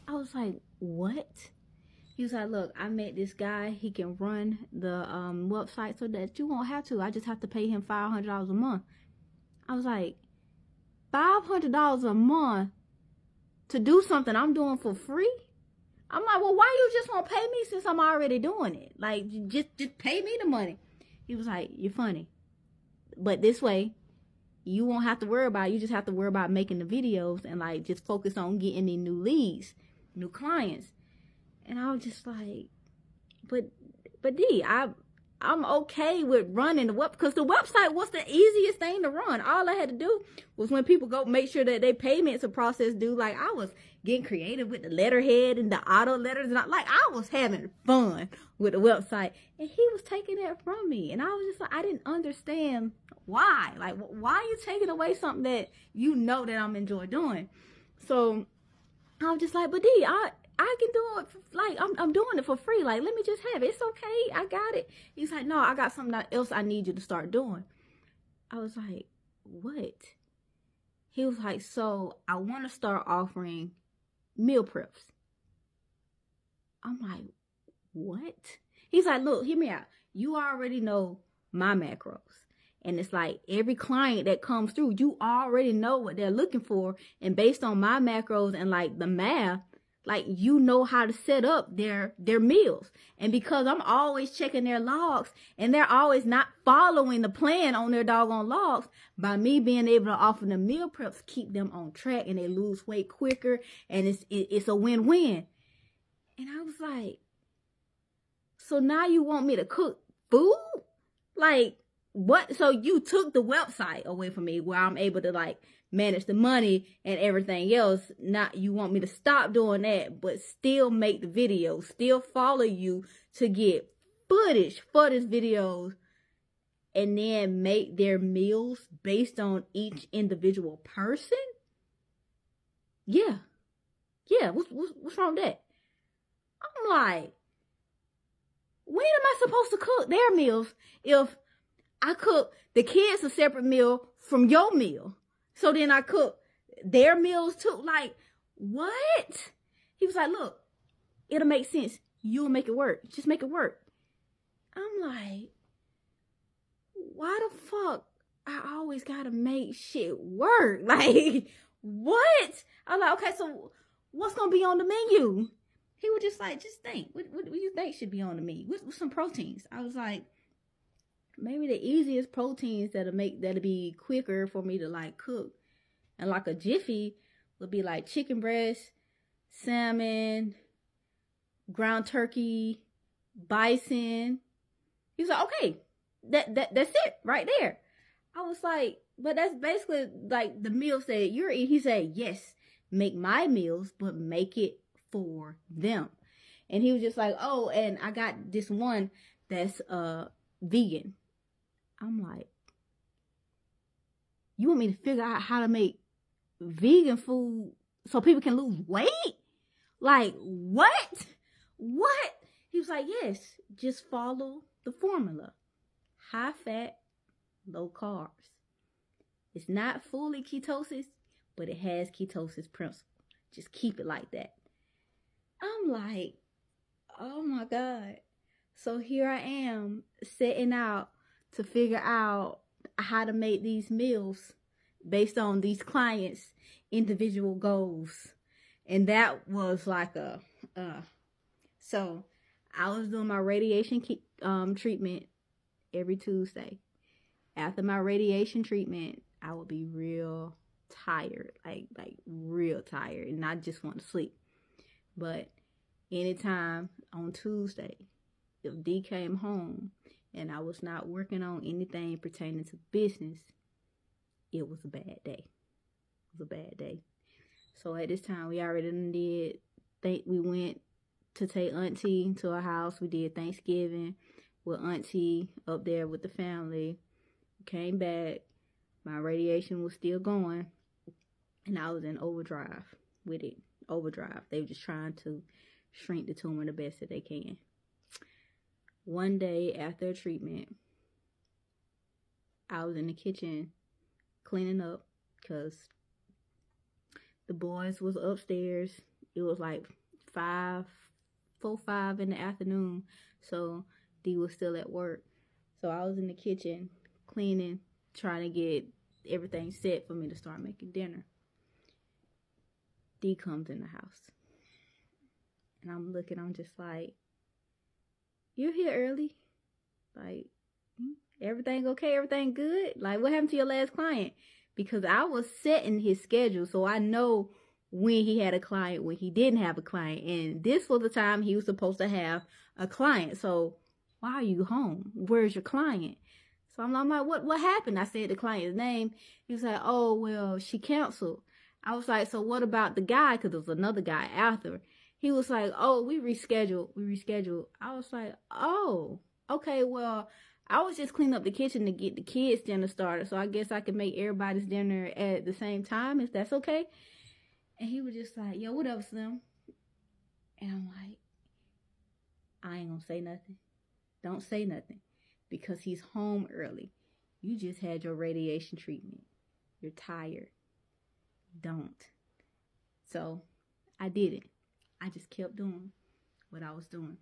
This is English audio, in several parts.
I was like, what? He was like, look, I met this guy. He can run the website so that you won't have to. I just have to pay him $500 a month. I was like, $500 a month to do something I'm doing for free? I'm like, well, why you just won't pay me since I'm already doing it? Like, just pay me the money. He was like, you're funny. But this way, you won't have to worry about it. You just have to worry about making the videos and like just focus on getting me new leads, new clients. And I was just like, but D, I'm okay with running the web because the website was the easiest thing to run. All I had to do was when people go make sure that their payments are processed due. Like I was getting creative with the letterhead and the auto letters, and I was having fun with the website, and he was taking that from me, and I was just like, I didn't understand why. Like, why are you taking away something that you know that I'm enjoy doing? So I was just like, but D, I can do it. Like I'm doing it for free. Like let me just have it. It's okay. I got it. He's like, no, I got something else I need you to start doing. I was like, what? He was like, so I want to start offering meal preps. I'm like, what? He's like, look, hear me out. You already know my macros. And it's like every client that comes through, you already know what they're looking for. And based on my macros and like the math, like you know how to set up their meals. And because I'm always checking their logs and they're always not following the plan on their doggone logs, by me being able to offer them meal preps, keep them on track and they lose weight quicker. And it's a win-win. And I was like, so now you want me to cook food? Like, what? So you took the website away from me where I'm able to like manage the money and everything else. Not you want me to stop doing that, but still make the videos, still follow you to get footage for this videos, and then make their meals based on each individual person. Yeah. What's wrong with that? I'm like, when am I supposed to cook their meals if I cook the kids a separate meal from your meal? So then I cook their meals too. Like, what? He was like, look, it'll make sense. You'll make it work. Just make it work. I'm like, why the fuck I always gotta make shit work? Like, what? I'm like, okay, so what's gonna be on the menu? He was just like, just think. What do you think should be on the menu? With some proteins. I was like, maybe the easiest proteins that'll be quicker for me to like cook. And like a jiffy would be like chicken breast, salmon, ground turkey, bison. He was like, okay, that's it right there. I was like, but that's basically like the meals that you're eating. He said, yes, make my meals, but make it for them. And he was just like, oh, and I got this one that's vegan. I'm like, you want me to figure out how to make vegan food so people can lose weight? Like, what? He was like, yes, just follow the formula. High fat, low carbs. It's not fully ketosis, but it has ketosis principle. Just keep it like that. I'm like, oh my God. So here I am setting out to figure out how to make these meals based on these clients' individual goals. And that was like so I was doing my radiation treatment every Tuesday. After my radiation treatment, I would be real tired, like real tired, and I just want to sleep. But anytime on Tuesday, if D came home and I was not working on anything pertaining to business, it was a bad day. It was a bad day. So at this time, we already we went to take Auntie to her house. We did Thanksgiving with Auntie up there with the family. Came back. My radiation was still going. And I was in overdrive with it. Overdrive. They were just trying to shrink the tumor the best that they can. One day after treatment, I was in the kitchen cleaning up because the boys was upstairs it was like 5 in the afternoon. So D was still at work. So I was in the kitchen cleaning, trying to get everything set for me to start making dinner. D comes in the house. And I'm looking, I'm just like, you're here early? Like, everything okay? Everything good? Like, what happened to your last client? Because I was setting his schedule, so I know when he had a client, when he didn't have a client. And this was the time he was supposed to have a client. So why are you home? Where's your client? So I'm like, what happened? I said the client's name. He was like, oh, well, she canceled. I was like, so what about the guy? Because there was another guy after. He was like, oh, we rescheduled. I was like, oh, okay, well, I was just cleaning up the kitchen to get the kids' dinner started. So I guess I could make everybody's dinner at the same time, if that's okay. And he was just like, yo, what up, Slim? And I'm like, I ain't gonna say nothing. Don't say nothing. Because he's home early. You just had your radiation treatment. You're tired. Don't. So I didn't. I just kept doing what I was doing.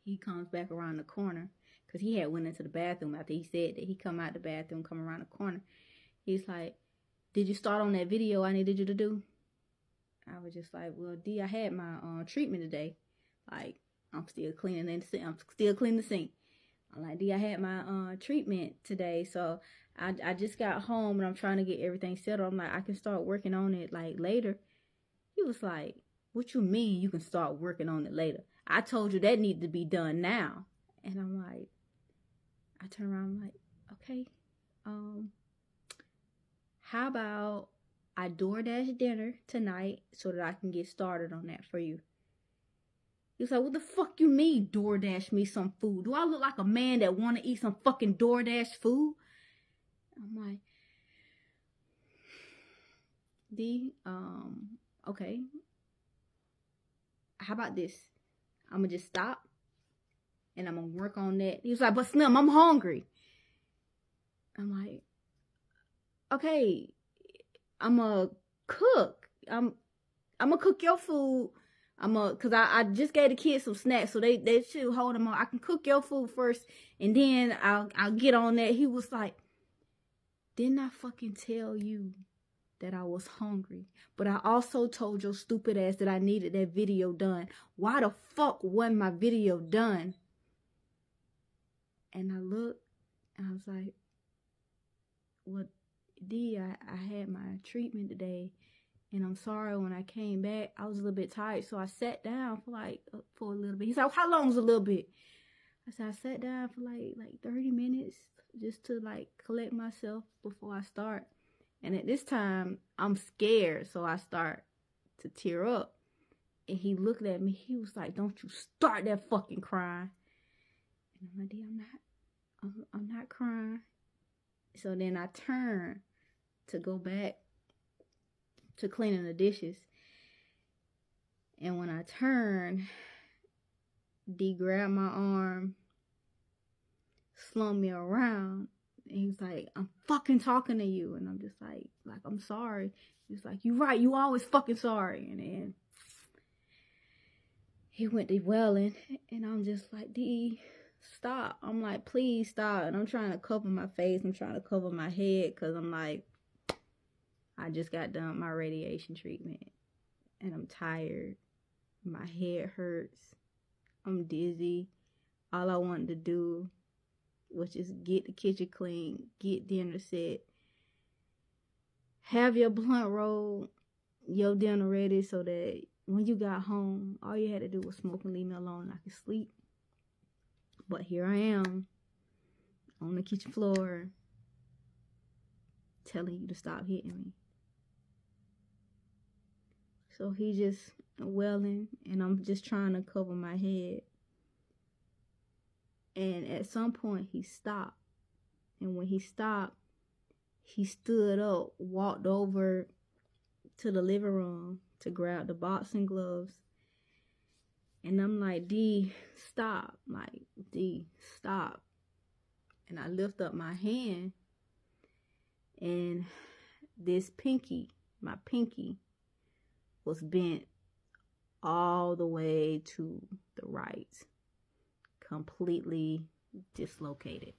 He comes back around the corner because he had went into the bathroom after he said that. He come out the bathroom, come around the corner. He's like, did you start on that video I needed you to do? I was just like, well, D, I had my treatment today. Like, I'm still cleaning the sink. I'm like, D, I had my treatment today, so I just got home and I'm trying to get everything settled. I'm like, I can start working on it like later. He was like, what you mean you can start working on it later? I told you that needed to be done now. And I'm like, I turn around, I'm like, okay, how about I DoorDash dinner tonight so that I can get started on that for you? He was like, what the fuck you mean DoorDash me some food? Do I look like a man that want to eat some fucking DoorDash food? I'm like, D, okay. How about this? I'm going to just stop and I'm going to work on that. He was like, but Slim, I'm hungry. I'm like, okay, I'm going to cook. I'm going to cook your food. Cause I just gave the kids some snacks, so they should hold them on. I can cook your food first, and then I'll get on that. He was like, didn't I fucking tell you that I was hungry? But I also told your stupid ass that I needed that video done. Why the fuck wasn't my video done? And I looked, and I was like, well, D, I had my treatment today. And I'm sorry, when I came back, I was a little bit tired. So I sat down for a little bit. He's like, how long is a little bit? I said, I sat down for like 30 minutes just to like collect myself before I start. And at this time, I'm scared. So I start to tear up. And he looked at me. He was like, don't you start that fucking crying. And I'm like, D, I'm not crying. So then I turned to go back to cleaning the dishes. And when I turned, D grabbed my arm, slung me around, and he was like, I'm fucking talking to you. And I'm just like, I'm sorry. He was like, you right, you always fucking sorry. And then he went to wailing, and I'm just like, D, stop. I'm like, please stop. And I'm trying to cover my face. I'm trying to cover my head because I'm like, I just got done my radiation treatment and I'm tired. My head hurts. I'm dizzy. All I wanted to do was just get the kitchen clean, get dinner set, have your blunt roll, your dinner ready so that when you got home, all you had to do was smoke and leave me alone and I could sleep. But here I am on the kitchen floor telling you to stop hitting me. So he just wailing, and I'm just trying to cover my head. And at some point, he stopped. And when he stopped, he stood up, walked over to the living room to grab the boxing gloves. And I'm like, D, stop. Like, D, stop. And I lift up my hand, and this pinky, my pinky, was bent all the way to the right. Completely dislocated.